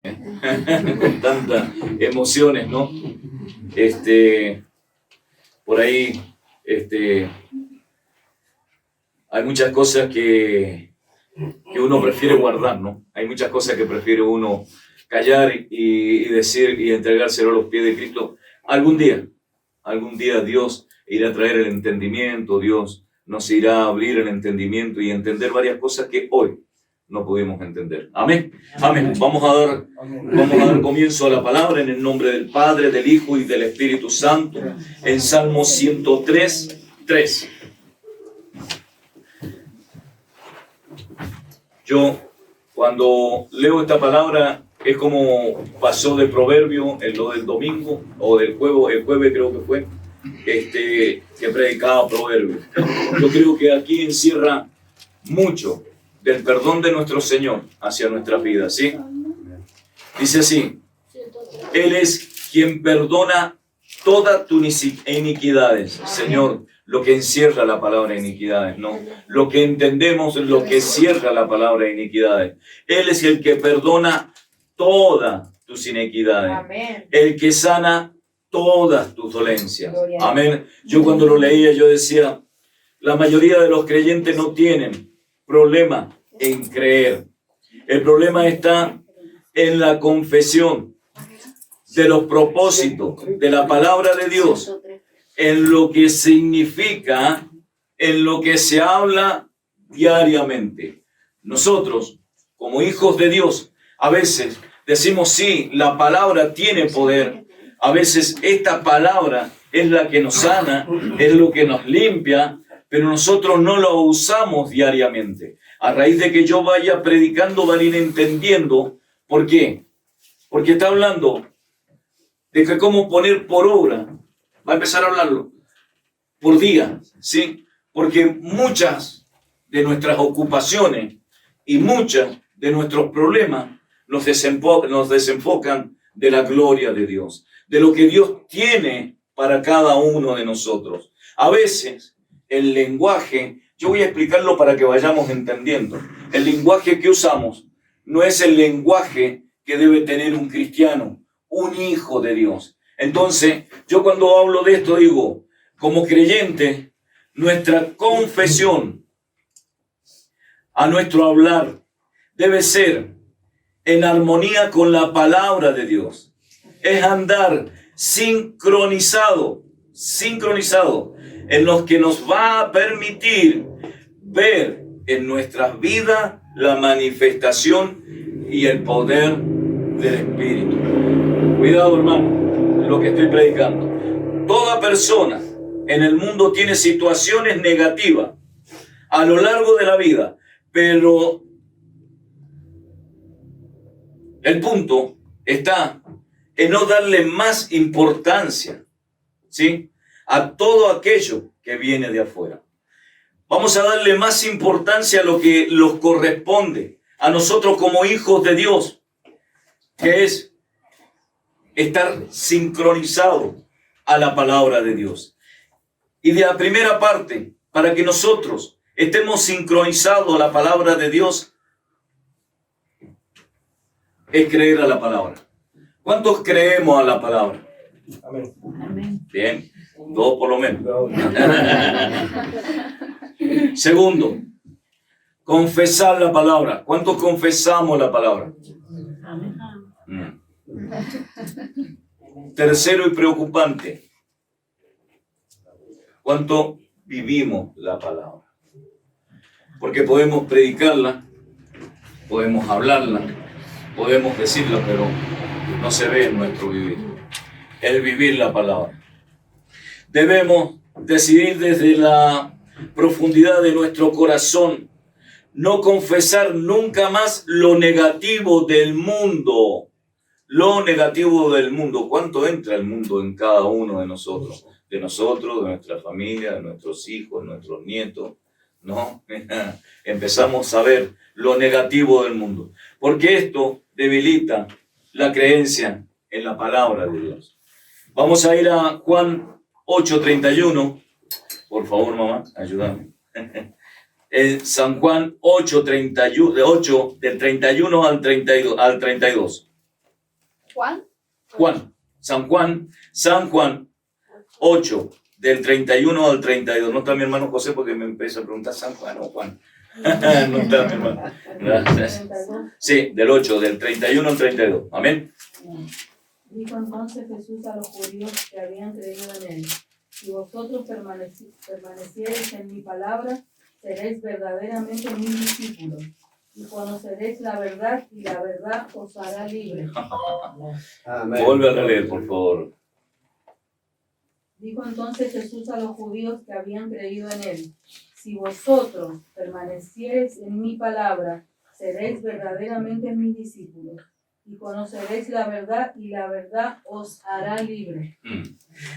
con tantas emociones, ¿no? Por ahí, hay muchas cosas que uno prefiere guardar, ¿no? Hay muchas cosas que prefiere uno callar y decir y entregárselo a los pies de Cristo. Algún día Dios irá a traer el entendimiento, Dios nos irá a abrir el entendimiento y entender varias cosas que hoy no pudimos entender. Amén. Amén. Vamos a dar comienzo a la palabra en el nombre del Padre, del Hijo y del Espíritu Santo. En Salmo 103, 3. Yo, cuando leo esta palabra, es como pasó de Proverbio en lo del domingo, o del el jueves creo que fue, que predicaba Proverbio. Yo creo que aquí encierra mucho del perdón de nuestro Señor hacia nuestra vida, ¿sí? Dice así: Él es quien perdona todas tus iniquidades. Señor, lo que encierra la palabra iniquidades, ¿no? Lo que entendemos, lo que cierra la palabra iniquidades. Él es el que perdona todas tus iniquidades. Amén. El que sana todas tus dolencias. Amén. Yo cuando lo leía, yo decía, la mayoría de los creyentes no tienen problema en creer. El problema está en la confesión de los propósitos de la palabra de Dios, en lo que significa, en lo que se habla diariamente. Nosotros, como hijos de Dios, a veces decimos, sí, la palabra tiene poder. A veces esta palabra es la que nos sana, es lo que nos limpia, pero nosotros no lo usamos diariamente. A raíz de que yo vaya predicando, van a ir entendiendo. ¿Por qué? Porque está hablando de que cómo poner por obra. Va a empezar a hablarlo por día, ¿sí? Porque muchas de nuestras ocupaciones y muchos de nuestros problemas nos desenfocan de la gloria de Dios, de lo que Dios tiene para cada uno de nosotros. A veces el lenguaje, yo voy a explicarlo para que vayamos entendiendo. El lenguaje que usamos no es el lenguaje que debe tener un cristiano, un hijo de Dios. Entonces, yo cuando hablo de esto digo, como creyente, nuestra confesión a nuestro hablar debe ser en armonía con la palabra de Dios. Es andar sincronizado en los que nos va a permitir ver en nuestras vidas la manifestación y el poder del Espíritu. Cuidado, hermano, lo que estoy predicando. Toda persona en el mundo tiene situaciones negativas a lo largo de la vida, pero el punto está en no darle más importancia, ¿sí?, a todo aquello que viene de afuera. Vamos a darle más importancia a lo que nos corresponde a nosotros como hijos de Dios, que es estar sincronizado a la palabra de Dios. Y de la primera parte, para que nosotros estemos sincronizados a la palabra de Dios, es creer a la palabra. ¿Cuántos creemos a la palabra? Amén. Bien, 2 por lo menos. Segundo, confesar la palabra. ¿Cuántos confesamos la palabra? Amén. Tercero y preocupante, ¿cuánto vivimos la palabra? Porque podemos predicarla, podemos hablarla, podemos decirla, pero no se ve en nuestro vivir. El vivir la palabra. Debemos decidir desde la profundidad de nuestro corazón no confesar nunca más lo negativo del mundo. Lo negativo del mundo. ¿Cuánto entra el mundo en cada uno de nosotros? De nuestra familia, de nuestros hijos, de nuestros nietos, ¿no? Empezamos a ver lo negativo del mundo. Porque esto debilita la creencia en la palabra de Dios. Vamos a ir a Juan 8:31. Por favor, mamá, ayúdame. En San Juan 8:31, del 31 al 32. San Juan 8, del 31 al 32. No está mi hermano José porque me empieza a preguntar San Juan o Juan. No está mi hermano. Gracias. Sí, del 8, del 31 al 32. Amén. Dijo entonces Jesús a los judíos que habían creído en él: si vosotros permaneciereis en mi palabra, seréis verdaderamente mis discípulos, y conoceréis la verdad, y la verdad os hará libres. Amén. Vuelve a leer, por favor. Dijo entonces Jesús a los judíos que habían creído en él: si vosotros permaneciereis en mi palabra, seréis verdaderamente mis discípulos, y conoceréis la verdad, y la verdad os hará libres.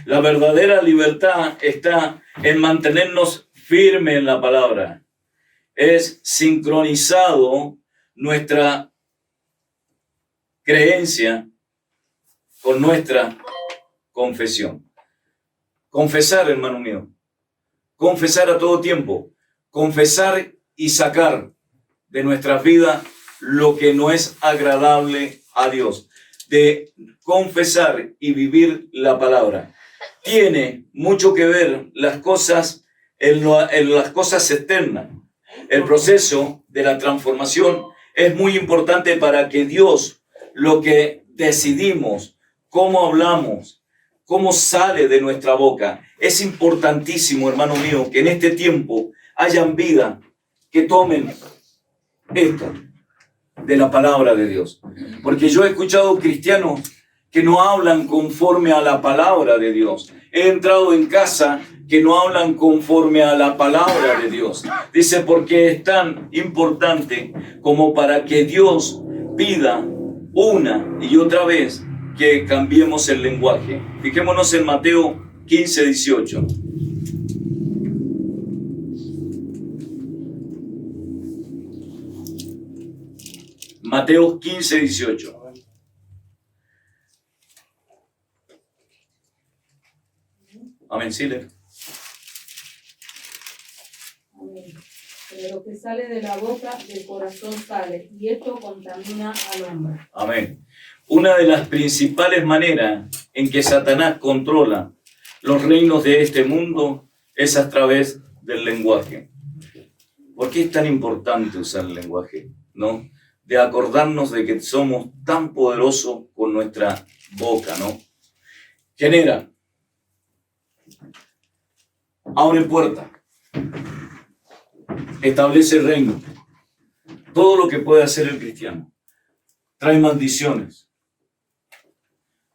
La verdadera libertad está en mantenernos firmes en la palabra. Es sincronizado nuestra creencia con nuestra confesión. Confesar, hermano mío. Confesar a todo tiempo. Confesar y sacar de nuestras vidas lo que no es agradable a Dios. De confesar y vivir la palabra. Tiene mucho que ver las cosas en las cosas externas. El proceso de la transformación es muy importante para que Dios, lo que decidimos, cómo hablamos, cómo sale de nuestra boca, es importantísimo, hermano mío, que en este tiempo hayan vida que tomen esto de la palabra de Dios. Porque yo he escuchado cristianos que no hablan conforme a la palabra de Dios. He entrado en casa que no hablan conforme a la palabra de Dios. Dice, porque es tan importante como para que Dios pida una y otra vez que cambiemos el lenguaje. Fijémonos en Mateo 15, 18. Mateo 15, 18. Amén, Sile. Amén. Pero lo que sale de la boca, del corazón sale, y esto contamina al hombre. Amén. Una de las principales maneras en que Satanás controla los reinos de este mundo es a través del lenguaje. ¿Por qué es tan importante usar el lenguaje? ¿No? De acordarnos de que somos tan poderosos con nuestra boca, ¿no? Genera, abre puertas, establece el reino. Todo lo que puede hacer el cristiano trae maldiciones,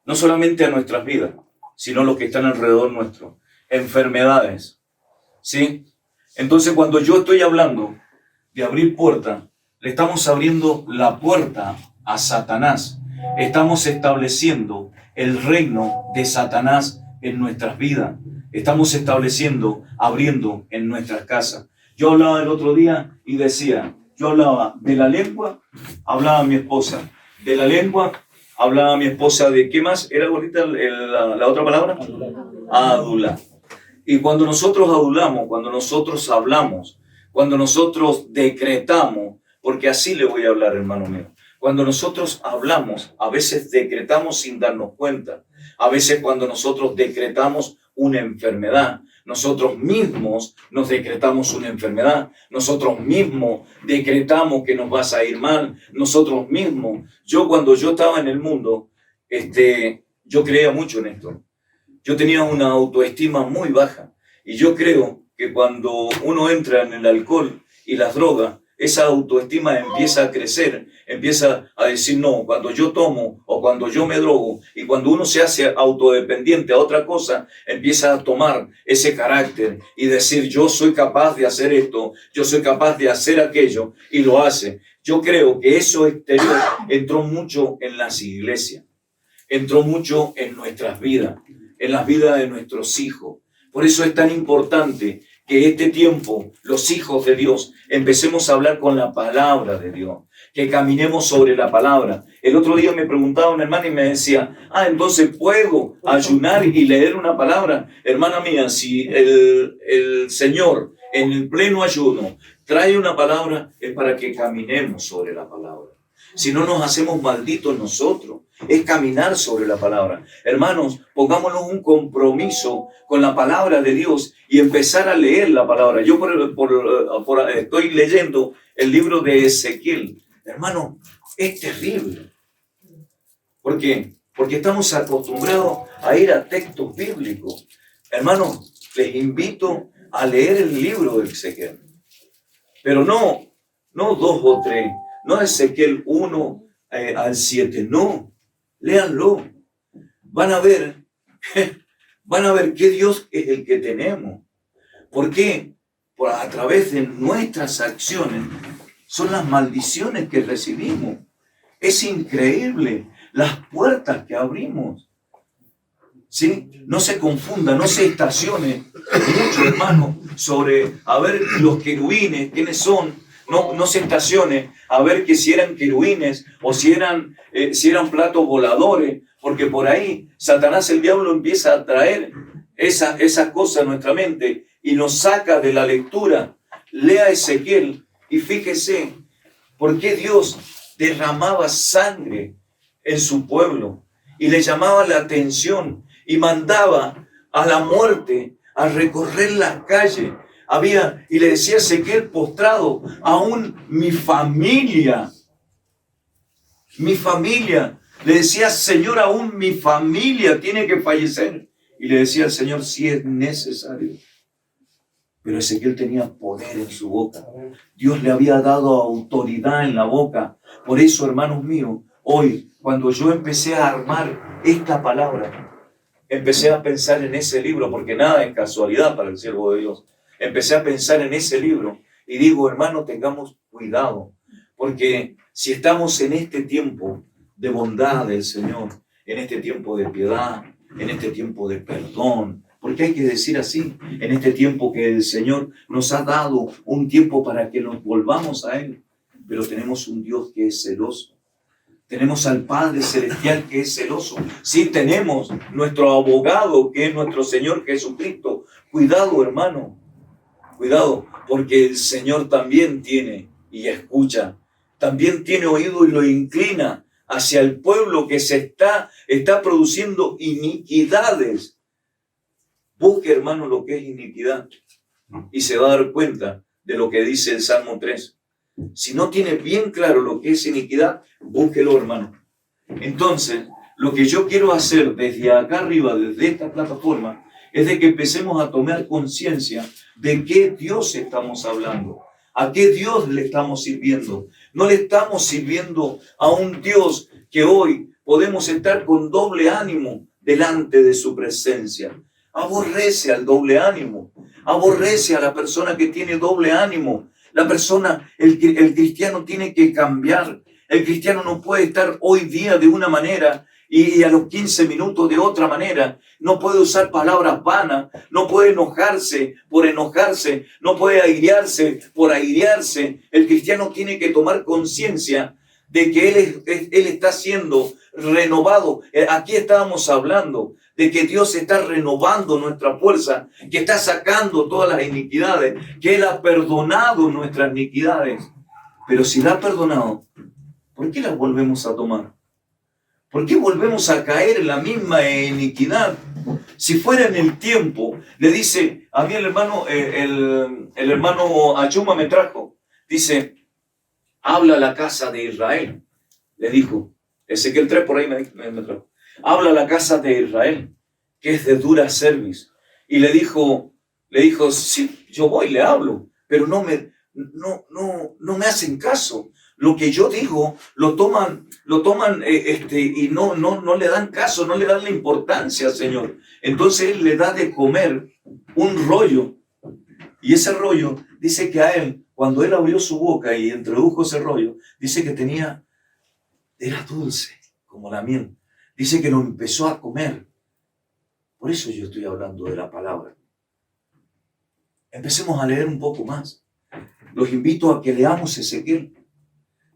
no solamente a nuestras vidas, sino a los que están alrededor nuestro, enfermedades, ¿sí? Entonces, cuando yo estoy hablando de abrir puertas, le estamos abriendo la puerta a Satanás. Estamos estableciendo el reino de Satanás en nuestras vidas. Estamos estableciendo, abriendo en nuestras casas. Yo hablaba el otro día y decía, yo hablaba de la lengua, hablaba mi esposa. De la lengua, hablaba mi esposa de, ¿qué más? ¿Era bonita la otra palabra? Adula. Y cuando nosotros adulamos, cuando nosotros hablamos, cuando nosotros decretamos, porque así le voy a hablar, hermano mío. Cuando nosotros hablamos, a veces decretamos sin darnos cuenta. A veces cuando nosotros decretamos una enfermedad, nosotros mismos nos decretamos una enfermedad. Nosotros mismos decretamos que nos vas a ir mal. Nosotros mismos. Cuando yo estaba en el mundo, yo creía mucho en esto. Yo tenía una autoestima muy baja. Y yo creo que cuando uno entra en el alcohol y las drogas, esa autoestima empieza a crecer, empieza a decir, no, cuando yo tomo o cuando yo me drogo, y cuando uno se hace autodependiente a otra cosa, empieza a tomar ese carácter y decir, yo soy capaz de hacer esto, yo soy capaz de hacer aquello, y lo hace. Yo creo que eso exterior entró mucho en las iglesias, entró mucho en nuestras vidas, en las vidas de nuestros hijos. Por eso es tan importante que este tiempo, los hijos de Dios, empecemos a hablar con la palabra de Dios, que caminemos sobre la palabra. El otro día me preguntaba una hermana y me decía, entonces ¿puedo ayunar y leer una palabra? Hermana mía, si el Señor en el pleno ayuno trae una palabra, es para que caminemos sobre la palabra. Si no, nos hacemos malditos nosotros. es caminar sobre la palabra. Hermanos, pongámonos un compromiso con la palabra de Dios y empezar a leer la palabra. Yo estoy leyendo el libro de Ezequiel. Hermano, es terrible. ¿Por qué? Porque estamos acostumbrados a ir a textos bíblicos. Hermanos, les invito a leer el libro de Ezequiel. Pero no 2 o 3, no Ezequiel 1 al 7, no. Léanlo. Van a ver qué Dios es el que tenemos. ¿Por qué? A través de nuestras acciones son las maldiciones que recibimos. Es increíble las puertas que abrimos. ¿Sí? No se confunda, no se estacione mucho, hermano, sobre a ver los querubines, quiénes son. No se estacione a ver que si eran querubines o si eran platos voladores, porque por ahí Satanás, el diablo, empieza a traer esa cosa a nuestra mente y nos saca de la lectura. Lea Ezequiel y fíjese por qué Dios derramaba sangre en su pueblo y le llamaba la atención y mandaba a la muerte a recorrer las calles. Y le decía a Ezequiel postrado, aún mi familia, le decía, Señor, aún mi familia tiene que fallecer. Y le decía al Señor, si es necesario. Pero Ezequiel tenía poder en su boca. Dios le había dado autoridad en la boca. Por eso, hermanos míos, hoy, cuando yo empecé a armar esta palabra, empecé a pensar en ese libro, porque nada es casualidad para el siervo de Dios. Empecé a pensar en ese libro y digo, hermano, tengamos cuidado, porque si estamos en este tiempo de bondad del Señor, en este tiempo de piedad, en este tiempo de perdón, porque hay que decir así, en este tiempo que el Señor nos ha dado un tiempo para que nos volvamos a Él, pero tenemos un Dios que es celoso. Tenemos al Padre Celestial que es celoso. Sí, tenemos nuestro abogado que es nuestro Señor Jesucristo. Cuidado, hermano. Cuidado, porque el Señor también tiene y escucha. También tiene oído y lo inclina hacia el pueblo que está produciendo iniquidades. Busque, hermano, lo que es iniquidad y se va a dar cuenta de lo que dice el Salmo 3. Si no tiene bien claro lo que es iniquidad, búsquelo, hermano. Entonces, lo que yo quiero hacer desde acá arriba, desde esta plataforma, es de que empecemos a tomar conciencia de qué Dios estamos hablando, a qué Dios le estamos sirviendo. No le estamos sirviendo a un Dios que hoy podemos estar con doble ánimo delante de su presencia. Aborrece al doble ánimo, aborrece a la persona que tiene doble ánimo. La persona, el cristiano tiene que cambiar. El cristiano no puede estar hoy día de una manera y a los 15 minutos de otra manera. No puede usar palabras vanas, no puede enojarse por enojarse, no puede airearse por airearse. El cristiano tiene que tomar conciencia de que él está siendo renovado. Aquí estábamos hablando de que Dios está renovando nuestra fuerza, que está sacando todas las iniquidades, que Él ha perdonado nuestras iniquidades. Pero si la ha perdonado, ¿por qué las volvemos a tomar? ¿Por qué volvemos a caer en la misma iniquidad? Si fuera en el tiempo, le dice, a mí el hermano Achuma me trajo, dice, habla a la casa de Israel, le dijo, Ezequiel 3 por ahí me trajo, habla a la casa de Israel, que es de dura cerviz, y le dijo, sí, yo voy, le hablo, pero no me hacen caso. Lo que yo digo lo toman y no le dan caso, no le dan la importancia, Señor. Entonces Él le da de comer un rollo. Y ese rollo, dice que a él, cuando él abrió su boca y introdujo ese rollo, dice que era dulce, como la miel. Dice que lo empezó a comer. Por eso yo estoy hablando de la palabra. Empecemos a leer un poco más. Los invito a que leamos Ezequiel.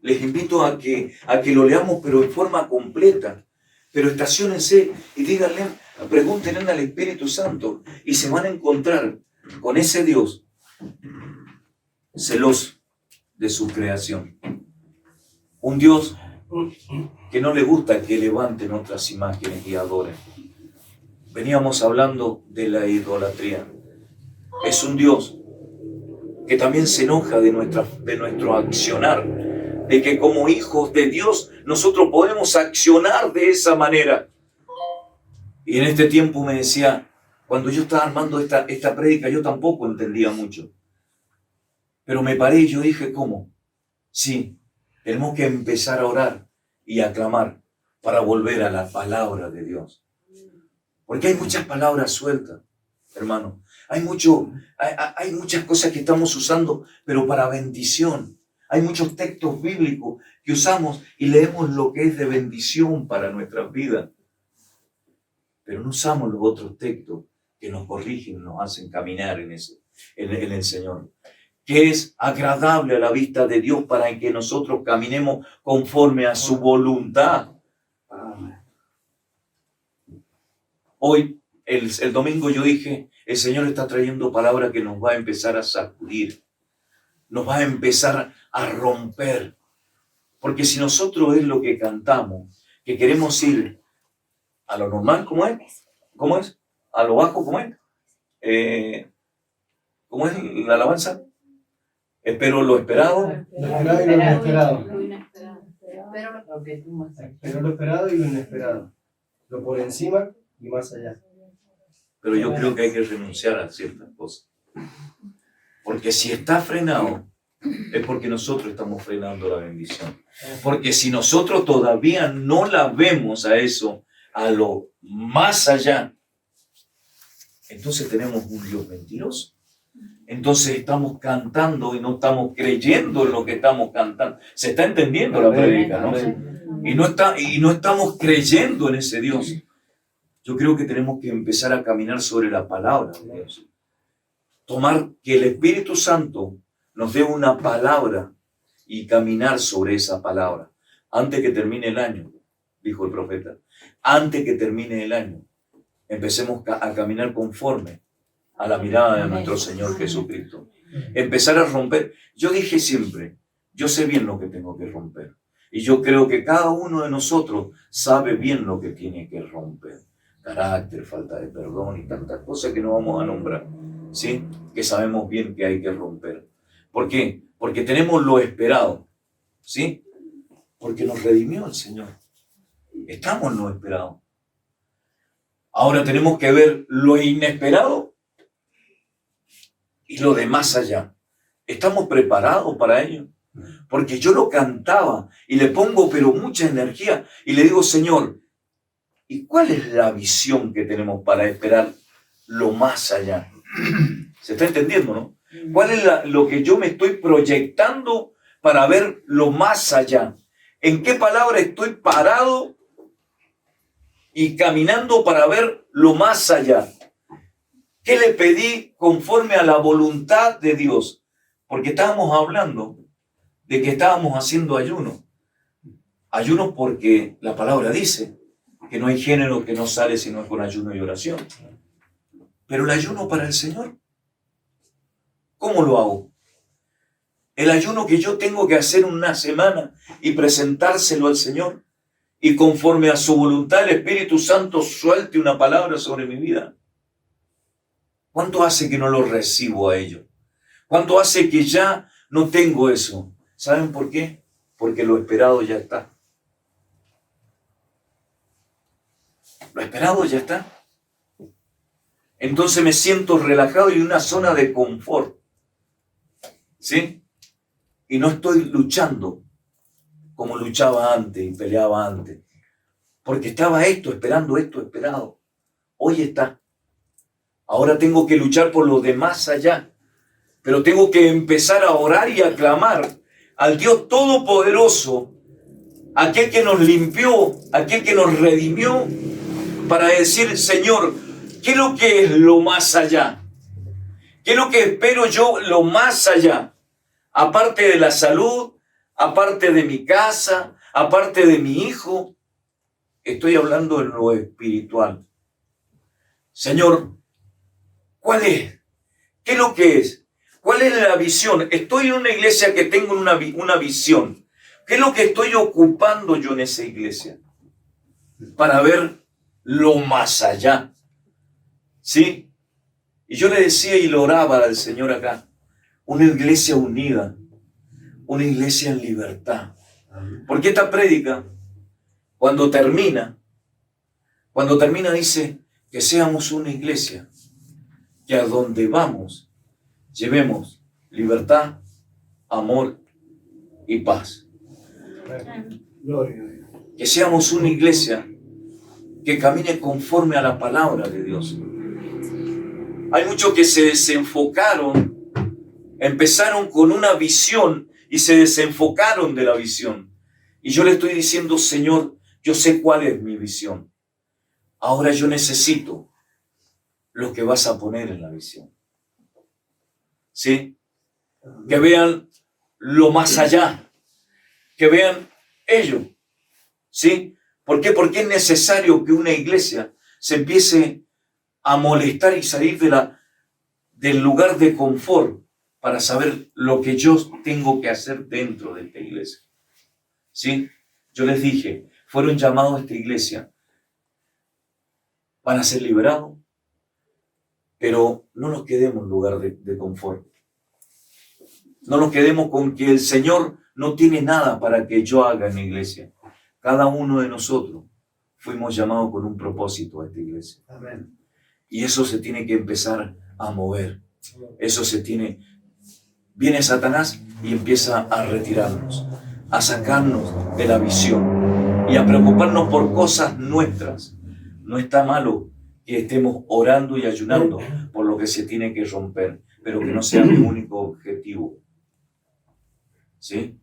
Les invito a que lo leamos, pero en forma completa. Pero estaciónense y díganle, pregúntenle al Espíritu Santo y se van a encontrar con ese Dios celoso de su creación. Un Dios que no le gusta que levanten otras imágenes y adoren. Veníamos hablando de la idolatría. Es un Dios que también se enoja de nuestro accionar, de que como hijos de Dios nosotros podemos accionar de esa manera. Y en este tiempo me decía, cuando yo estaba armando esta prédica, yo tampoco entendía mucho. Pero me paré y yo dije, ¿cómo? Sí, tenemos que empezar a orar y a clamar para volver a la palabra de Dios. Porque hay muchas palabras sueltas, hermano. Hay muchas cosas que estamos usando, pero para bendición. Hay muchos textos bíblicos que usamos y leemos lo que es de bendición para nuestras vidas. Pero no usamos los otros textos que nos corrigen, nos hacen caminar en el Señor. Que es agradable a la vista de Dios para que nosotros caminemos conforme a su voluntad. Hoy, el domingo yo dije, el Señor está trayendo palabra que nos va a empezar a sacudir, nos va a empezar a romper. Porque si nosotros es lo que cantamos, que queremos ir a lo normal, ¿cómo es? ¿Cómo es? A lo bajo, ¿cómo es? ¿Cómo es la alabanza? Espero lo esperado. Lo esperado y lo inesperado. Pero Lo esperado y lo inesperado. Lo por encima y más allá. Pero yo creo que hay que renunciar a ciertas cosas. Porque si está frenado, es porque nosotros estamos frenando la bendición. Porque si nosotros todavía no la vemos a eso, a lo más allá, entonces tenemos un Dios mentiroso. Entonces estamos cantando y no estamos creyendo en lo que estamos cantando. Se está entendiendo la prédica, ¿no? Y no estamos creyendo en ese Dios. Yo creo que tenemos que empezar a caminar sobre la palabra de Dios. Tomar que el Espíritu Santo nos dé una palabra y caminar sobre esa palabra. Antes que termine el año, dijo el profeta, antes que termine el año, empecemos a caminar conforme a la mirada de nuestro Señor Jesucristo. Empezar a romper. Yo dije siempre, yo sé bien lo que tengo que romper. Y yo creo que cada uno de nosotros sabe bien lo que tiene que romper. Carácter, falta de perdón y tantas cosas que no vamos a nombrar, ¿sí? Que sabemos bien que hay que romper. ¿Por qué? Porque tenemos lo esperado, ¿sí? Porque nos redimió el Señor. Estamos en lo esperado. Ahora tenemos que ver lo inesperado y lo de más allá. ¿Estamos preparados para ello? Porque yo lo cantaba y le pongo pero mucha energía y le digo, Señor, ¿y cuál es la visión que tenemos para esperar lo más allá? ¿Se está entendiendo, no? ¿Cuál es lo que yo me estoy proyectando para ver lo más allá? ¿En qué palabra estoy parado y caminando para ver lo más allá? ¿Qué le pedí conforme a la voluntad de Dios? Porque estábamos hablando de que estábamos haciendo ayuno. Ayuno porque la palabra dice que no hay género que no sale sino con ayuno y oración. Pero el ayuno para el Señor, ¿cómo lo hago? El ayuno que yo tengo que hacer una semana y presentárselo al Señor y conforme a su voluntad el Espíritu Santo suelte una palabra sobre mi vida. ¿Cuánto hace que no lo recibo a ello? ¿Cuánto hace que ya no tengo eso? ¿Saben por qué? Porque lo esperado ya está. Lo esperado ya está. Entonces me siento relajado y en una zona de confort. ¿Sí? Y no estoy luchando como luchaba antes y peleaba antes. Porque estaba esperando esto esperado. Hoy está. Ahora tengo que luchar por lo de más allá. Pero tengo que empezar a orar y a clamar al Dios Todopoderoso, aquel que nos limpió, aquel que nos redimió, para decir, Señor, ¿qué es lo que es lo más allá? ¿Qué es lo que espero yo lo más allá? Aparte de la salud, aparte de mi casa, aparte de mi hijo, estoy hablando en lo espiritual. Señor, ¿cuál es? ¿Qué es lo que es? ¿Cuál es la visión? Estoy en una iglesia que tengo una visión. ¿Qué es lo que estoy ocupando yo en esa iglesia? Para ver lo más allá. ¿Sí? Y yo le decía y lo oraba al Señor acá. Una iglesia unida. Una iglesia en libertad. Porque esta prédica, cuando termina dice que seamos una iglesia que a donde vamos llevemos libertad, amor y paz. Gloria a Dios. Que seamos una iglesia que camine conforme a la palabra de Dios. Hay muchos que se desenfocaron, empezaron con una visión y se desenfocaron de la visión. Y yo le estoy diciendo, Señor, yo sé cuál es mi visión. Ahora yo necesito lo que vas a poner en la visión. ¿Sí? Que vean lo más allá. Que vean ello. ¿Sí? ¿Por qué? Porque es necesario que una iglesia se empiece a molestar y salir del lugar de confort para saber lo que yo tengo que hacer dentro de esta iglesia. ¿Sí? Yo les dije, fueron llamados a esta iglesia, van a ser liberados, pero no nos quedemos en lugar de confort. No nos quedemos con que el Señor no tiene nada para que yo haga en la iglesia. Cada uno de nosotros fuimos llamados con un propósito a esta iglesia. Amén. Y eso se tiene que empezar a mover. Viene Satanás y empieza a retirarnos, a sacarnos de la visión y a preocuparnos por cosas nuestras. No está malo que estemos orando y ayunando por lo que se tiene que romper, pero que no sea mi único objetivo. ¿Sí?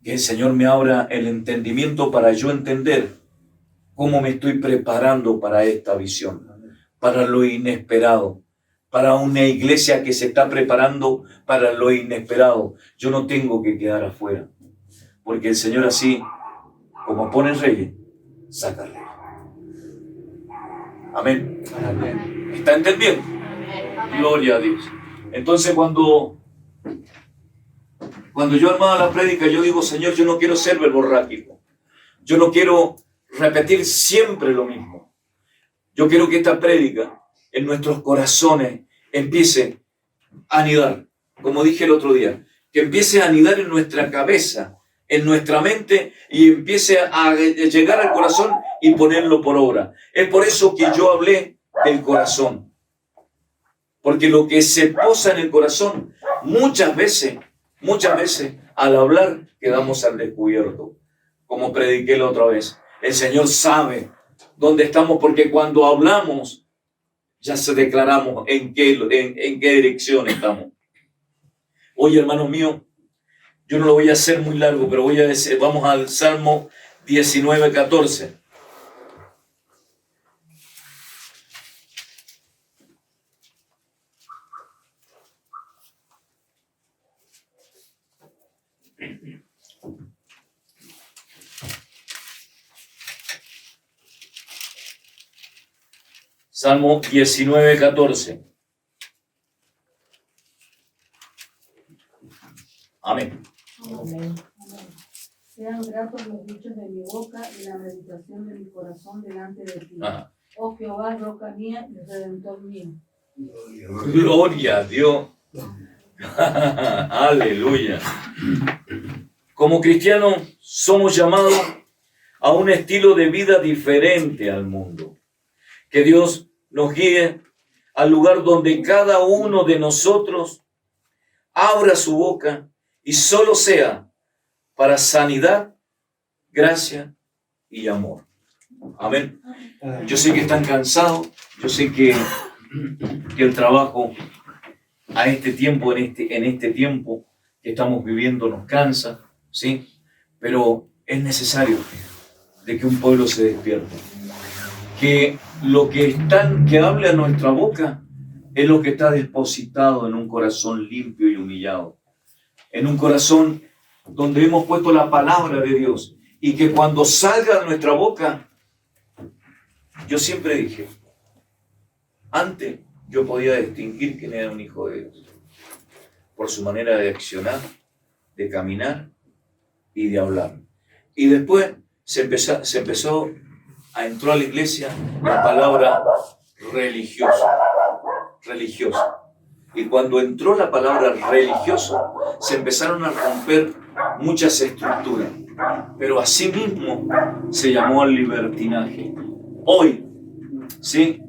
Que el Señor me abra el entendimiento para yo entender cómo me estoy preparando para esta visión, para lo inesperado, para una iglesia que se está preparando para lo inesperado. Yo no tengo que quedar afuera, porque el Señor así, como pone reyes, saca reyes. Amén. Amén. ¿Está entendiendo? Gloria a Dios. Entonces cuando yo armaba la prédica, yo digo, Señor, yo no quiero ser verborrágico. Yo no quiero repetir siempre lo mismo. Yo quiero que esta prédica en nuestros corazones empiece a anidar, como dije el otro día, que empiece a anidar en nuestra cabeza, en nuestra mente, y empiece a llegar al corazón y ponerlo por obra. Es por eso que yo hablé del corazón. Porque lo que se posa en el corazón, muchas veces, al hablar, quedamos al descubierto. Como prediqué la otra vez. El Señor sabe dónde estamos, porque cuando hablamos, ya se declaramos en qué dirección estamos. Oye, hermano mío, yo no lo voy a hacer muy largo, pero vamos al Salmo 19:14. Salmo 19:14. Amén. Amén. Sean gratos los dichos de mi boca y la meditación de mi corazón delante de ti. Ajá. Oh Jehová, roca mía y redentor mío. Gloria a Dios. Aleluya. Como cristianos somos llamados a un estilo de vida diferente al mundo. Que Dios nos guíe al lugar donde cada uno de nosotros abra su boca y solo sea para sanidad, gracia y amor. Amén. Yo sé que están cansados, yo sé que el trabajo a este tiempo, en este tiempo que estamos viviendo nos cansa, ¿sí? Pero es necesario de que un pueblo se despierte. Que lo que hable a nuestra boca es lo que está depositado en un corazón limpio y humillado. En un corazón donde hemos puesto la palabra de Dios. Y que cuando salga de nuestra boca, yo siempre dije, antes yo podía distinguir quién era un hijo de Dios. Por su manera de accionar, de caminar y de hablar. Y después entró a la iglesia la palabra religioso. Y cuando entró la palabra religioso, se empezaron a romper muchas estructuras. Pero asimismo se llamó al libertinaje. Hoy, ¿sí?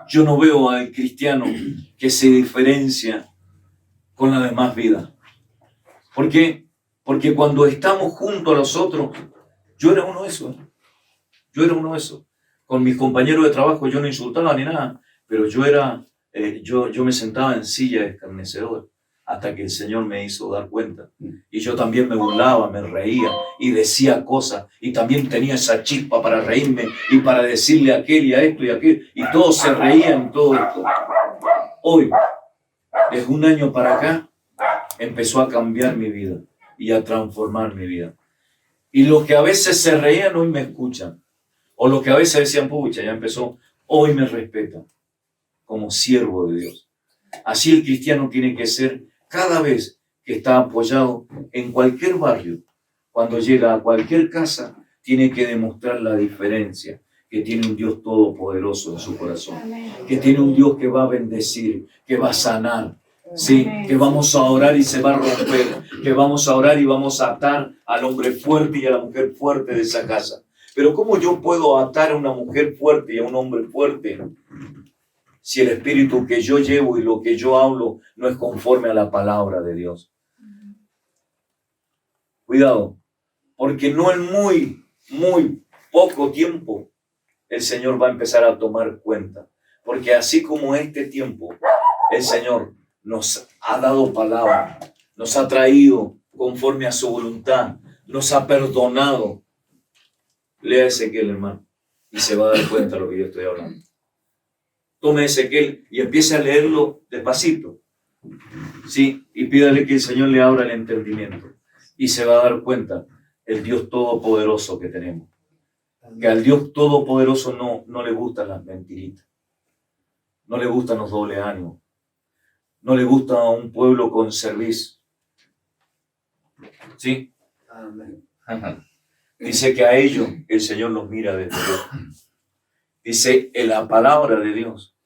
Yo no veo al cristiano que se diferencia con la demás vida. ¿Por qué? Porque cuando estamos junto a los otros, yo era uno de esos. Con mis compañeros de trabajo yo no insultaba ni nada, pero yo me sentaba en silla de escarnecedor hasta que el Señor me hizo dar cuenta. Y yo también me burlaba, me reía y decía cosas. Y también tenía esa chispa para reírme y para decirle a aquel y a esto y a aquel. Y todos se reían y todo esto. Hoy, desde un año para acá, empezó a cambiar mi vida y a transformar mi vida. Y los que a veces se reían hoy me escuchan. O los que a veces decían, pucha, ya empezó, hoy me respetan como siervo de Dios. Así el cristiano tiene que ser cada vez que está apoyado en cualquier barrio. Cuando llega a cualquier casa, tiene que demostrar la diferencia, que tiene un Dios todopoderoso en su corazón, que tiene un Dios que va a bendecir, que va a sanar, ¿sí? Que vamos a orar y se va a romper, que vamos a orar y vamos a atar al hombre fuerte y a la mujer fuerte de esa casa. Pero ¿cómo yo puedo atar a una mujer fuerte y a un hombre fuerte si el espíritu que yo llevo y lo que yo hablo no es conforme a la palabra de Dios? Cuidado, porque no en muy poco tiempo el Señor va a empezar a tomar cuenta. Porque así como este tiempo el Señor nos ha dado palabra, nos ha traído conforme a su voluntad, nos ha perdonado. Lea Ezequiel, hermano, y se va a dar cuenta de lo que yo estoy hablando. Tome Ezequiel y empiece a leerlo despacito, ¿sí? Y pídale que el Señor le abra el entendimiento. Y se va a dar cuenta el Dios todopoderoso que tenemos. Que al Dios todopoderoso no le gustan las mentiritas. No le gustan los doble ánimos. No le gusta a un pueblo con servicio. ¿Sí? Amén. Dice que a ellos el Señor los mira desde lejos. Dice en la palabra de Dios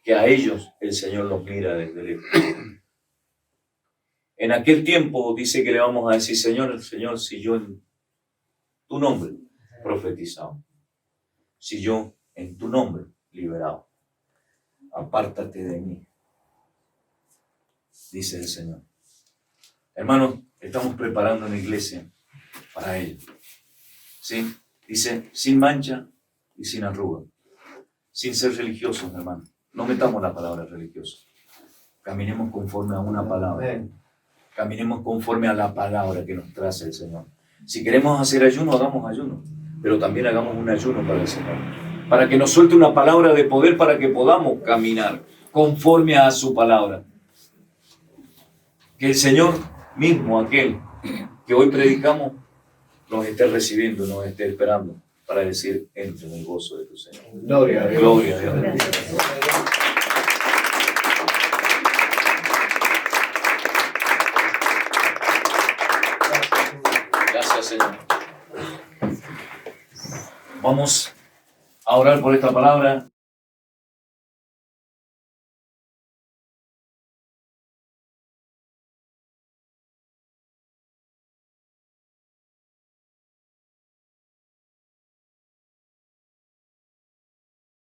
que a ellos el Señor los mira desde lejos. En aquel tiempo dice que le vamos a decir, Señor, si yo en tu nombre profetizado, si yo en tu nombre liberado, apártate de mí, dice el Señor. Hermanos, estamos preparando una iglesia para ello. ¿Sí? Dice, sin mancha y sin arruga, sin ser religiosos, hermano. No metamos la palabra religioso. Caminemos conforme a una palabra. Caminemos conforme a la palabra que nos trae el Señor. Si queremos hacer ayuno, hagamos ayuno. Pero también hagamos un ayuno para el Señor. Para que nos suelte una palabra de poder para que podamos caminar conforme a su palabra. Que el Señor mismo, aquel que hoy predicamos, nos esté recibiendo, nos esté esperando para decir, entra en el gozo de tu Señor. Gloria a Dios. Gloria a Dios. Gracias, Señor. Vamos a orar por esta palabra